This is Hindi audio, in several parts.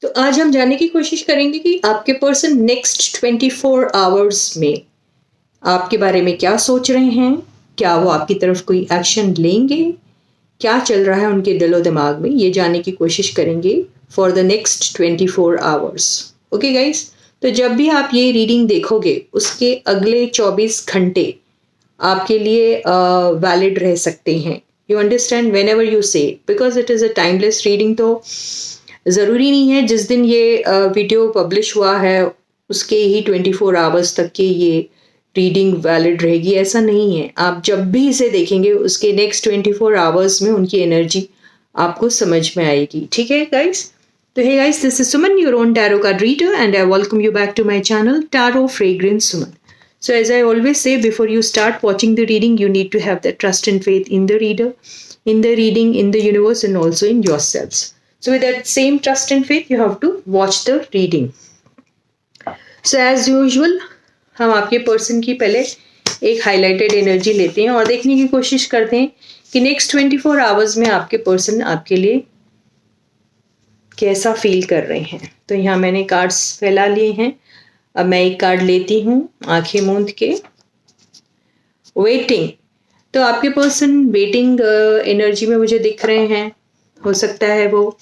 तो आज हम जानने की कोशिश करेंगे कि आपके पर्सन नेक्स्ट 24 आवर्स में आपके बारे में क्या सोच रहे हैं, क्या वो आपकी तरफ कोई एक्शन लेंगे, क्या चल रहा है उनके दिलो दिमाग में, ये जानने की कोशिश करेंगे for the next 24 hours. Okay guys, तो जब भी आप ये रीडिंग देखोगे उसके अगले 24 घंटे आपके लिए वैलिड रह सकते हैं। You understand, whenever you say, because it is a timeless reading. तो ज़रूरी नहीं है जिस दिन ये वीडियो पब्लिश हुआ है उसके ही 24 आवर्स तक की ये रीडिंग वैलिड रहेगी, ऐसा नहीं है। आप जब भी इसे देखेंगे उसके नेक्स्ट 24 आवर्स में उनकी एनर्जी आपको समझ में आएगी। ठीक है गाइस? तो hey guys, this is Suman, your own tarot card reader, and I welcome you back to my channel, Tarot Fragrance Suman. So as I always say, before you start watching the reading, you need to have that trust and faith in the reader, in the reading, in the universe, and also in yourselves. So with that same trust and faith, you have to watch the reading. So as usual, हम आपके पर्सन की पहले एक हाईलाइटेड एनर्जी लेते हैं और देखने की कोशिश करते हैं कि नेक्स्ट 24 आवर्स में आपके पर्सन आपके लिए कैसा फील कर रहे हैं। तो यहाँ मैंने कार्ड्स फैला लिए हैं। अब मैं एक कार्ड लेती हूँ आंखें मूंद के। वेटिंग, तो आपके पर्सन वेटिंग एनर्जी में मुझे दिख रहे हैं। हो सकता है वो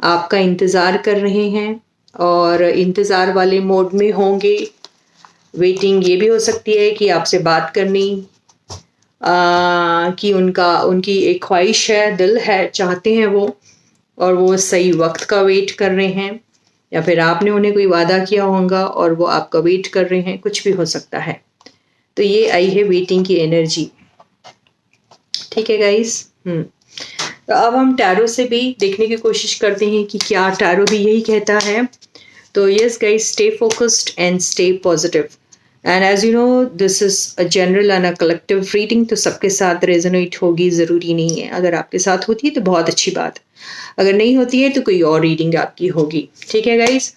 आपका इंतज़ार कर रहे हैं और इंतज़ार वाले मोड में होंगे। वेटिंग ये भी हो सकती है कि आपसे बात करनी कि उनकी एक ख्वाहिश है, दिल है, चाहते हैं वो, और वो सही वक्त का वेट कर रहे हैं, या फिर आपने उन्हें कोई वादा किया होगा और वो आपका वेट कर रहे हैं, कुछ भी हो सकता है। तो ये आई है वेटिंग की एनर्जी। ठीक है गाइस? तो अब हम टैरो से भी देखने की कोशिश करते हैं कि क्या टैरो भी यही कहता है। तो yes guys, stay focused and stay positive, and as you know this is a general and a collective reading, तो सबके साथ रेजोनेट होगी ज़रूरी नहीं है। अगर आपके साथ होती है तो बहुत अच्छी बात, अगर नहीं होती है तो कोई और रीडिंग आपकी होगी। ठीक है गाइस?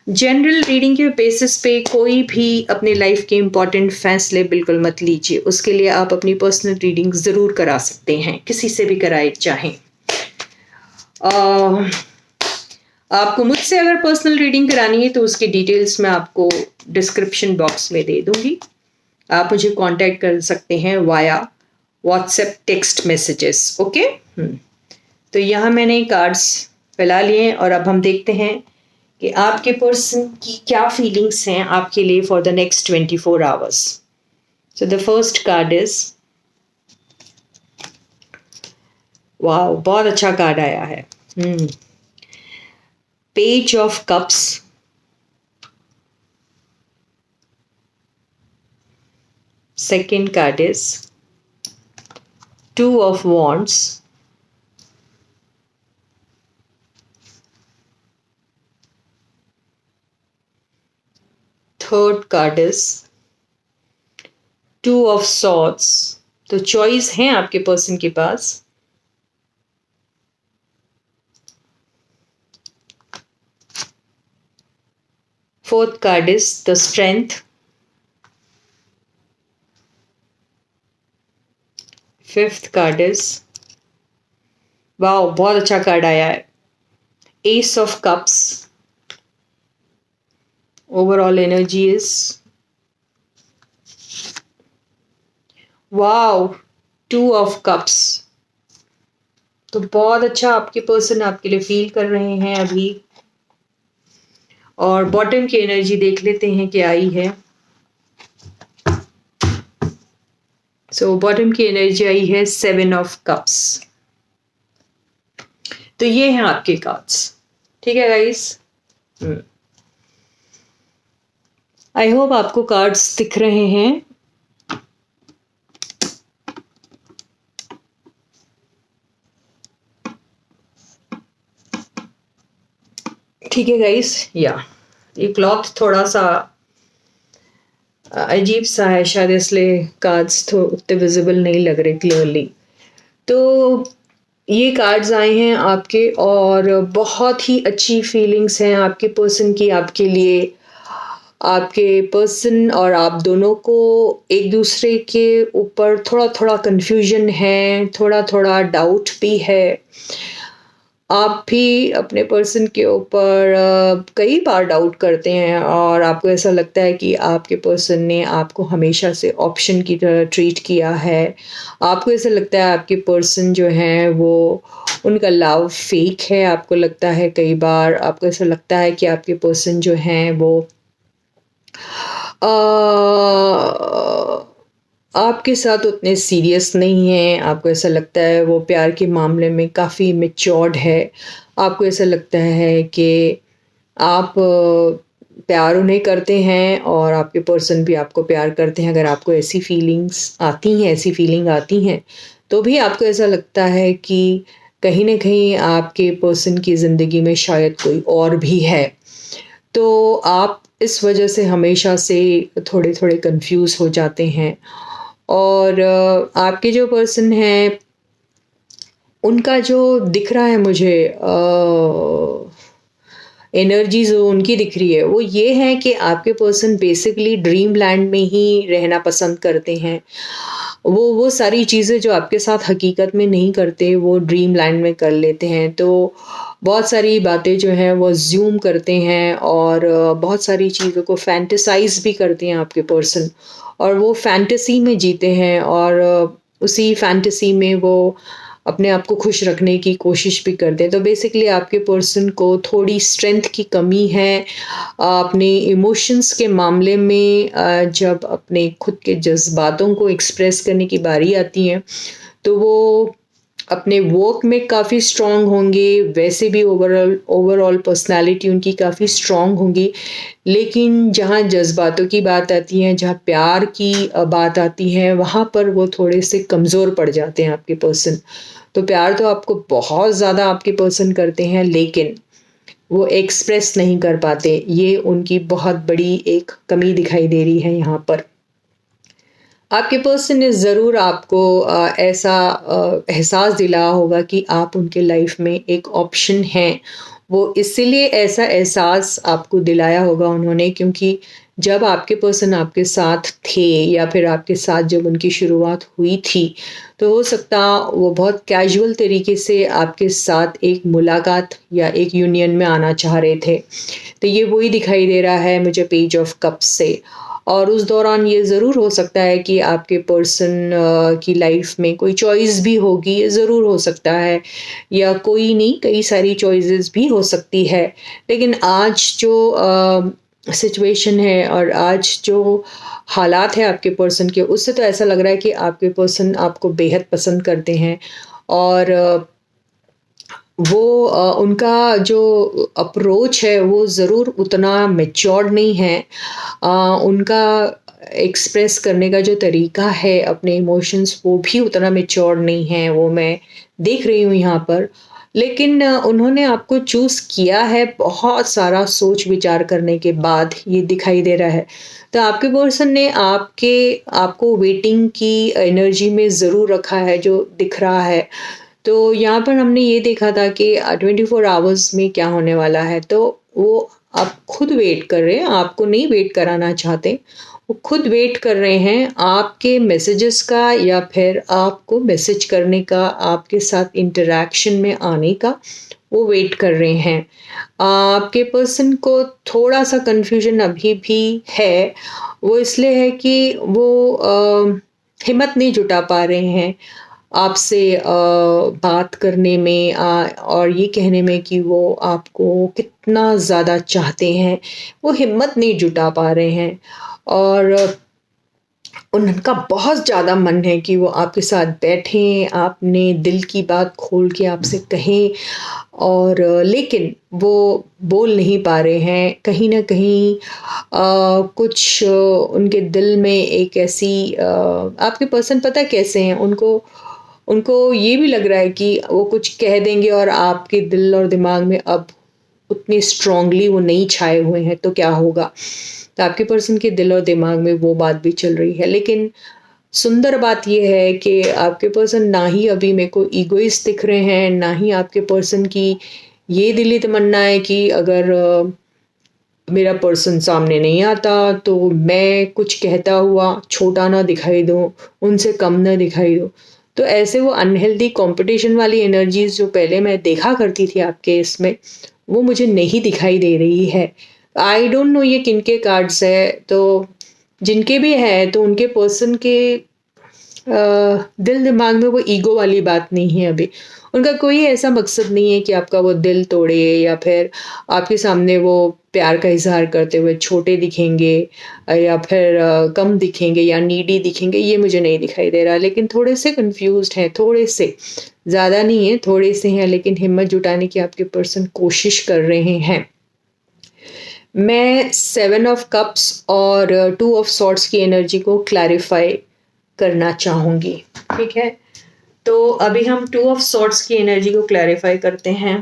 जनरल रीडिंग के बेसिस पे कोई भी अपने लाइफ के इम्पॉर्टेंट फैसले बिल्कुल मत लीजिए। उसके लिए आप अपनी पर्सनल रीडिंग ज़रूर करा सकते हैं, किसी से भी कराए चाहें। आपको मुझसे अगर पर्सनल रीडिंग करानी है तो उसकी डिटेल्स मैं आपको डिस्क्रिप्शन बॉक्स में दे दूंगी। आप मुझे कांटेक्ट कर सकते हैं via WhatsApp text messages. Okay? तो यहाँ मैंने कार्ड्स फैला लिए हैं और अब हम देखते हैं कि आपके पर्सन की क्या फीलिंग्स हैं आपके लिए for the next 24 hours. So the first card is, wow, बहुत अच्छा कार्ड आया है। Page of cups, second card is 2 of wands, third card is 2 of swords. तो चॉइस है आपके पर्सन के पास। Fourth card is the strength, fifth card is, wow बहुत अच्छा कार्ड आया है, ace of cups. Overall energy is, wow, 2 of cups. तो बहुत अच्छा आपके पर्सन आपके लिए फील कर रहे हैं अभी। और बॉटम की एनर्जी देख लेते हैं क्या आई है। सो बॉटम की एनर्जी आई है 7 ऑफ कप्स। तो ये हैं आपके कार्ड्स। ठीक है गाइस? आई होप आपको कार्ड्स दिख रहे हैं। ठीक है गाइस? या ये क्लॉथ थोड़ा सा अजीब सा है, शायद इसलिए कार्ड्स तो उतने विजिबल नहीं लग रहे क्लियरली। तो ये कार्ड्स आए हैं आपके और बहुत ही अच्छी फीलिंग्स हैं आपके पर्सन की आपके लिए। आपके पर्सन और आप दोनों को एक दूसरे के ऊपर थोड़ा थोड़ा कन्फ्यूजन है, थोड़ा थोड़ा डाउट भी है, आप भी अपने पर्सन के ऊपर कई बार डाउट करते हैं और आपको ऐसा लगता है कि आपके पर्सन ने आपको हमेशा से ऑप्शन की तरह ट्रीट किया है। आपको ऐसा लगता है आपके पर्सन जो हैं वो उनका लव फेक है। आपको लगता है कई बार आपको ऐसा लगता है कि आपके पर्सन जो हैं वो अ, आपके साथ उतने सीरियस नहीं हैं। आपको ऐसा लगता है वो प्यार के मामले में काफ़ी मैच्योर्ड है। आपको ऐसा लगता है कि आप प्यार उन्हें करते हैं और आपके पर्सन भी आपको प्यार करते हैं। अगर आपको ऐसी फीलिंग्स आती हैं, ऐसी फीलिंग आती हैं, तो भी आपको ऐसा लगता है कि कहीं न कहीं आपके पर्सन की ज़िंदगी में शायद कोई और भी है। तो आप इस वजह से हमेशा से थोड़े-थोड़े कन्फ्यूज़ हो जाते हैं और आपके जो पर्सन हैं, उनका जो दिख रहा है मुझे एनर्जी जो उनकी दिख रही है, वो ये है कि आपके पर्सन बेसिकली ड्रीम लैंड में ही रहना पसंद करते हैं। वो सारी चीज़ें जो आपके साथ हकीकत में नहीं करते, वो ड्रीम लैंड में कर लेते हैं। तो बहुत सारी बातें जो हैं वो अज़्यूम करते हैं और बहुत सारी चीज़ों को फैंटेसाइज़ भी करते हैं आपके पर्सन और वो फैंटेसी में जीते हैं और उसी फैंटेसी में वो अपने आप को खुश रखने की कोशिश भी करते हैं। तो बेसिकली आपके पर्सन को थोड़ी स्ट्रेंथ की कमी है अपने इमोशंस के मामले में। जब अपने खुद के जज़्बातों को एक्सप्रेस करने की बारी आती है, तो वो अपने वर्क में काफ़ी स्ट्रॉन्ग होंगे, वैसे भी ओवरऑल पर्सनैलिटी उनकी काफ़ी स्ट्रॉन्ग होगी। लेकिन जहाँ जज़्बातों की बात आती है, जहाँ प्यार की बात आती है, वहाँ पर वो थोड़े से कमज़ोर पड़ जाते हैं आपके पर्सन। तो प्यार तो आपको बहुत ज़्यादा आपके पर्सन करते हैं, लेकिन वो एक्सप्रेस नहीं कर पाते। ये उनकी बहुत बड़ी एक कमी दिखाई दे रही है यहाँ पर। आपके पर्सन ने ज़रूर आपको ऐसा एहसास दिलाया होगा कि आप उनके लाइफ में एक ऑप्शन हैं। वो इसीलिए ऐसा एहसास आपको दिलाया होगा उन्होंने, क्योंकि जब आपके पर्सन आपके साथ थे या फिर आपके साथ जब उनकी शुरुआत हुई थी, तो हो सकता वो बहुत कैजुअल तरीके से आपके साथ एक मुलाकात या एक यूनियन में आना चाह रहे थे। तो ये वही दिखाई दे रहा है मुझे पेज ऑफ कप्स से। और उस दौरान ये ज़रूर हो सकता है कि आपके पर्सन की लाइफ में कोई चॉइस भी होगी, ये ज़रूर हो सकता है, या कोई नहीं कई सारी चॉइसेस भी हो सकती है। लेकिन आज जो सिचुएशन है और आज जो हालात है आपके पर्सन के, उससे तो ऐसा लग रहा है कि आपके पर्सन आपको बेहद पसंद करते हैं और वो उनका जो अप्रोच है वो ज़रूर उतना मैच्योर्ड नहीं है। उनका एक्सप्रेस करने का जो तरीका है अपने इमोशंस, वो भी उतना मैच्योर्ड नहीं है, वो मैं देख रही हूँ यहाँ पर। लेकिन उन्होंने आपको चूज़ किया है बहुत सारा सोच विचार करने के बाद, ये दिखाई दे रहा है। तो आपके पर्सन ने आपको वेटिंग की एनर्जी में ज़रूर रखा है, जो दिख रहा है। तो यहाँ पर हमने ये देखा था कि 24 आवर्स में क्या होने वाला है, तो वो आप खुद वेट कर रहे हैं, आपको नहीं वेट कराना चाहते। वो खुद वेट कर रहे हैं आपके मैसेजेस का या फिर आपको मैसेज करने का, आपके साथ इंटरैक्शन में आने का वो वेट कर रहे हैं। आपके पर्सन को थोड़ा-सा कन्फ्यूज़न अभी भी है, वो इसलिए है कि वो हिम्मत नहीं जुटा पा रहे हैं आपसे बात करने में और ये कहने में कि वो आपको कितना ज़्यादा चाहते हैं, वो हिम्मत नहीं जुटा पा रहे हैं। और उनका बहुत ज़्यादा मन है कि वो आपके साथ बैठें, अपने दिल की बात खोल के आपसे कहें और लेकिन वो बोल नहीं पा रहे हैं। कहीं न कहीं कुछ उनके दिल में एक ऐसी आपके पर्सन पता है कैसे हैं, उनको उनको ये भी लग रहा है कि वो कुछ कह देंगे और आपके दिल और दिमाग में अब उतनी स्ट्रॉन्गली वो नहीं छाए हुए हैं, तो क्या होगा? तो आपके पर्सन के दिल और दिमाग में वो बात भी चल रही है। लेकिन सुंदर बात ये है कि आपके पर्सन ना ही अभी मेरे को ईगोइस्ट दिख रहे हैं, ना ही आपके पर्सन की ये दिली तमन्ना है कि अगर मेरा पर्सन सामने नहीं आता तो मैं कुछ कहता हुआ छोटा ना दिखाई दूँ, उनसे कम ना दिखाई दूँ। तो ऐसे वो अनहेल्दी कंपटीशन वाली एनर्जीज जो पहले मैं देखा करती थी आपके इसमें, वो मुझे नहीं दिखाई दे रही है। आई डोंट नो ये किनके कार्ड्स है, तो जिनके भी है तो उनके पर्सन के दिल दिमाग में वो ईगो वाली बात नहीं है अभी। उनका कोई ऐसा मकसद नहीं है कि आपका वो दिल तोड़े या फिर आपके सामने वो प्यार का इजहार करते हुए छोटे दिखेंगे या फिर कम दिखेंगे या नीडी दिखेंगे, ये मुझे नहीं दिखाई दे रहा। लेकिन थोड़े से कंफ्यूज्ड हैं, थोड़े से, ज़्यादा नहीं है, थोड़े से हैं, लेकिन हिम्मत जुटाने की आपके पर्सन कोशिश कर रहे हैं। मैं 7 ऑफ कप्स और 2 ऑफ सॉर्ट्स की एनर्जी को क्लैरिफाई करना चाहूँगी। ठीक है, तो अभी हम 2 ऑफ सॉर्ट्स की एनर्जी को क्लैरिफाई करते हैं।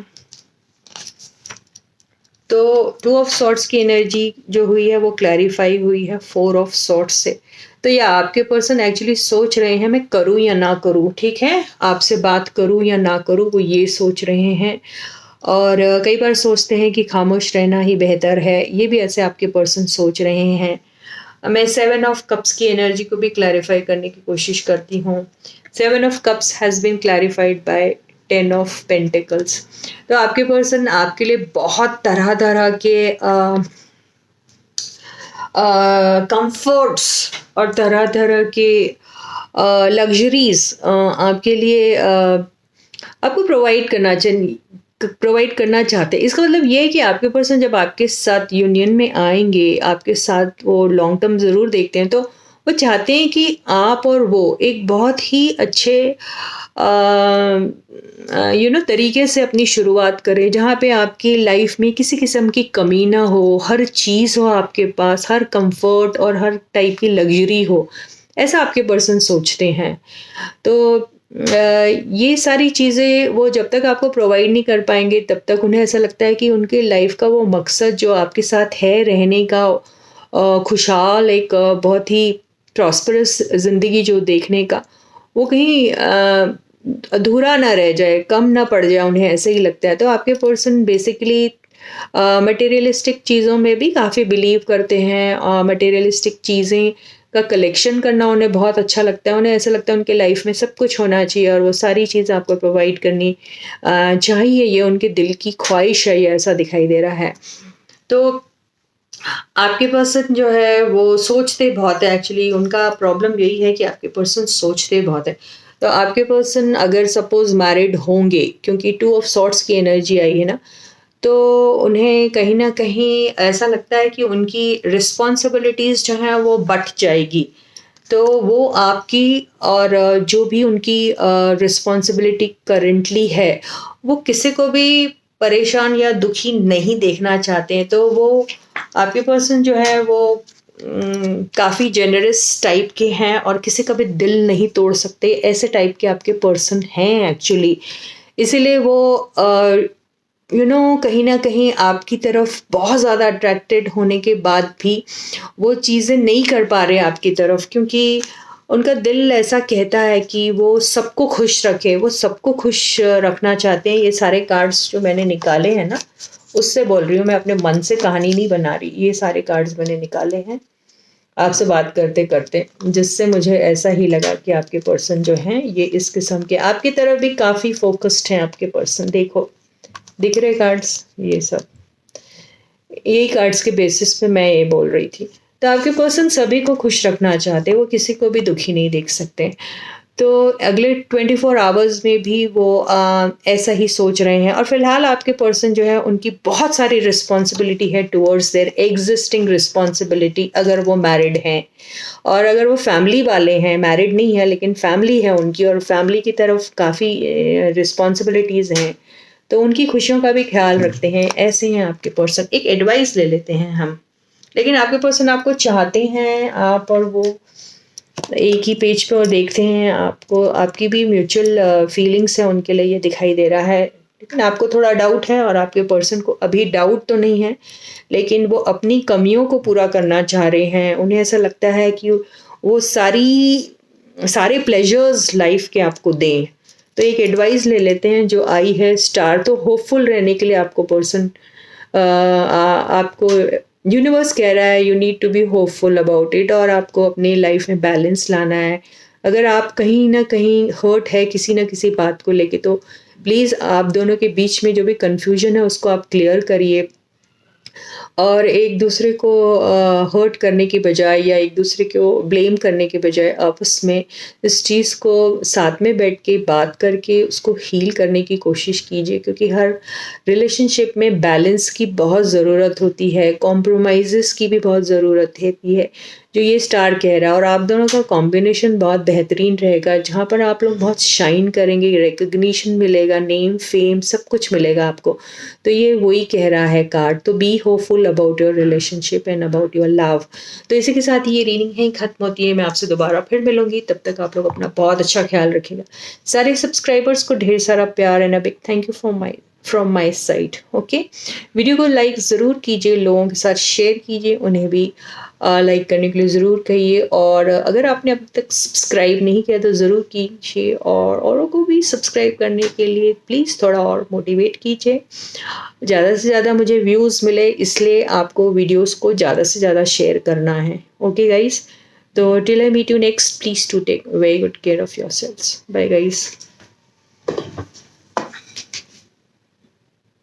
तो 2 ऑफ सॉर्ट्स की एनर्जी जो हुई है वो क्लैरिफाई हुई है 4 ऑफ सॉर्ट्स से। तो या आपके पर्सन एक्चुअली सोच रहे हैं मैं करूं या ना करूं, ठीक है, आपसे बात करूं या ना करूं, वो ये सोच रहे हैं। और कई बार सोचते हैं कि खामोश रहना ही बेहतर है, ये भी ऐसे आपके पर्सन सोच रहे हैं। मैं 7 ऑफ कप्स की एनर्जी को भी क्लैरिफाई करने की कोशिश करती हूँ। 7 of cups has been clarified by 10 of pentacles. तो आपके पर्सन आपके लिए बहुत तरह तरह के कंफर्ट्स और तरह तरह के लग्जरीज आपके लिए आपको प्रोवाइड करना चाहते हैं। इसका मतलब ये है कि आपके पर्सन जब आपके साथ यूनियन में आएंगे, आपके साथ वो लॉन्ग टर्म ज़रूर देखते हैं, तो वो चाहते हैं कि आप और वो एक बहुत ही अच्छे तरीके से अपनी शुरुआत करें, जहाँ पे आपकी लाइफ में किसी किस्म की कमी ना हो, हर चीज़ हो आपके पास, हर कंफर्ट और हर टाइप की लग्जरी हो, ऐसा आपके पर्सन सोचते हैं। तो ये सारी चीज़ें वो जब तक आपको प्रोवाइड नहीं कर पाएंगे तब तक उन्हें ऐसा लगता है कि उनके लाइफ का वो मकसद जो आपके साथ है रहने का, खुशहाल एक बहुत ही प्रॉस्परस ज़िंदगी जो देखने का, वो कहीं अधूरा ना रह जाए, कम ना पड़ जाए, उन्हें ऐसे ही लगता है। तो आपके पर्सन बेसिकली मटेरियलिस्टिक चीज़ों में भी काफ़ी बिलीव करते हैं। मटेरियलिस्टिक चीज़ें का कलेक्शन करना उन्हें बहुत अच्छा लगता है। उन्हें ऐसा लगता है उनके लाइफ में सब कुछ होना चाहिए और वो सारी चीज़ आपको प्रोवाइड करनी चाहिए, ये उनके दिल की ख्वाहिश है, ये ऐसा दिखाई दे रहा है। तो आपके पर्सन जो है वो सोचते बहुत है। एक्चुअली उनका प्रॉब्लम यही है कि आपके पर्सन सोचते बहुत है। तो आपके पर्सन अगर सपोज मैरिड होंगे, क्योंकि 2 ऑफ सॉर्ट्स की एनर्जी आई है ना, तो उन्हें कहीं ना कहीं ऐसा लगता है कि उनकी रिस्पॉन्सिबिलिटीज़ जो हैं वो बढ़ जाएगी। तो वो आपकी और जो भी उनकी रिस्पॉन्सिबिलिटी करेंटली है, वो किसी को भी परेशान या दुखी नहीं देखना चाहते हैं। तो वो आपके पर्सन जो है वो काफ़ी जेनरस टाइप के हैं और किसी का भी दिल नहीं तोड़ सकते, ऐसे टाइप के आपके पर्सन हैं एक्चुअली। इसीलिए वो कहीं ना कहीं आपकी तरफ बहुत ज़्यादा अट्रैक्टेड होने के बाद भी वो चीज़ें नहीं कर पा रहे आपकी तरफ, क्योंकि उनका दिल ऐसा कहता है कि वो सबको खुश रखे, वो सबको खुश रखना चाहते हैं। ये सारे कार्ड्स जो मैंने निकाले हैं ना, उससे बोल रही हूँ मैं, अपने मन से कहानी नहीं बना रही। ये सारे कार्ड्स मैंने निकाले हैं आपसे बात करते करते, जिससे मुझे ऐसा ही लगा कि आपके पर्सन जो हैं ये इस किस्म के आपकी तरफ भी काफ़ी फोकस्ड हैं। आपके पर्सन देखो, दिख रहे कार्ड्स, ये सब यही कार्ड्स के बेसिस पे मैं ये बोल रही थी। तो आपके पर्सन सभी को खुश रखना चाहते हैं, वो किसी को भी दुखी नहीं देख सकते। तो अगले 24 आवर्स में भी वो ऐसा ही सोच रहे हैं। और फिलहाल आपके पर्सन जो है उनकी बहुत सारी रिस्पॉन्सिबिलिटी है टुवर्ड्स देयर एग्जिस्टिंग रिस्पॉन्सिबिलिटी, अगर वो मैरिड हैं और अगर वो फैमिली वाले हैं, मैरिड नहीं है लेकिन फैमिली है उनकी और फैमिली की तरफ काफ़ी रिस्पॉन्सिबिलिटीज़ हैं, तो उनकी खुशियों का भी ख्याल रखते हैं। ऐसे हैं आपके पर्सन। एक एडवाइस ले लेते हैं हम, लेकिन आपके पर्सन आपको चाहते हैं, आप और वो एक ही पेज पे और देखते हैं आपको, आपकी भी म्यूचुअल फीलिंग्स है उनके लिए, ये दिखाई दे रहा है। लेकिन आपको थोड़ा डाउट है और आपके पर्सन को अभी डाउट तो नहीं है, लेकिन वो अपनी कमियों को पूरा करना चाह रहे हैं। उन्हें ऐसा लगता है कि वो सारे प्लेजर्स लाइफ के आपको दें। तो एक एडवाइस ले लेते हैं जो आई है स्टार। तो होपफुल रहने के लिए आपको पर्सन आपको यूनिवर्स कह रहा है you need to be hopeful about it, और आपको अपनी लाइफ में बैलेंस लाना है। अगर आप कहीं ना कहीं हर्ट है किसी ना किसी बात को लेके, तो प्लीज़ आप दोनों के बीच में जो भी कन्फ्यूजन है उसको आप क्लियर करिए, और एक दूसरे को हर्ट करने की बजाय या एक दूसरे को ब्लेम करने के बजाय आपस में इस चीज़ को साथ में बैठ के बात करके उसको हील करने की कोशिश कीजिए, क्योंकि हर रिलेशनशिप में बैलेंस की बहुत ज़रूरत होती है, कॉम्प्रोमाइज़ेस की भी बहुत ज़रूरत होती है, जो ये स्टार कह रहा है। और आप दोनों का कॉम्बिनेशन बहुत बेहतरीन रहेगा, जहाँ पर आप लोग बहुत शाइन करेंगे, रिकग्निशन मिलेगा, नेम फेम सब कुछ मिलेगा आपको। तो ये वही कह रहा है कार्ड। तो B hopeful about your relationship and about your love. तो इसी के साथ ये रीडिंग है खत्म होती है। मैं आपसे दोबारा फिर मिलूंगी, तब तक आप लोग अपना बहुत अच्छा ख्याल रखिएगा। सारे सब्सक्राइबर्स को ढेर सारा प्यार and a big thank you from my side. Okay, video को लाइक ज़रूर कीजिए, लोगों के साथ शेयर कीजिए, उन्हें भी लाइक करने के लिए ज़रूर कहिए। और अगर आपने अब तक सब्सक्राइब नहीं किया तो ज़रूर कीजिए, और औरों को भी सब्सक्राइब करने के लिए प्लीज़ थोड़ा और मोटिवेट कीजिए। ज़्यादा से ज़्यादा मुझे व्यूज़ मिले, इसलिए आपको वीडियोस को ज़्यादा से ज़्यादा शेयर करना है। ओके गाइस, तो till I meet you next, please to take very good care of your selves. Bye guys.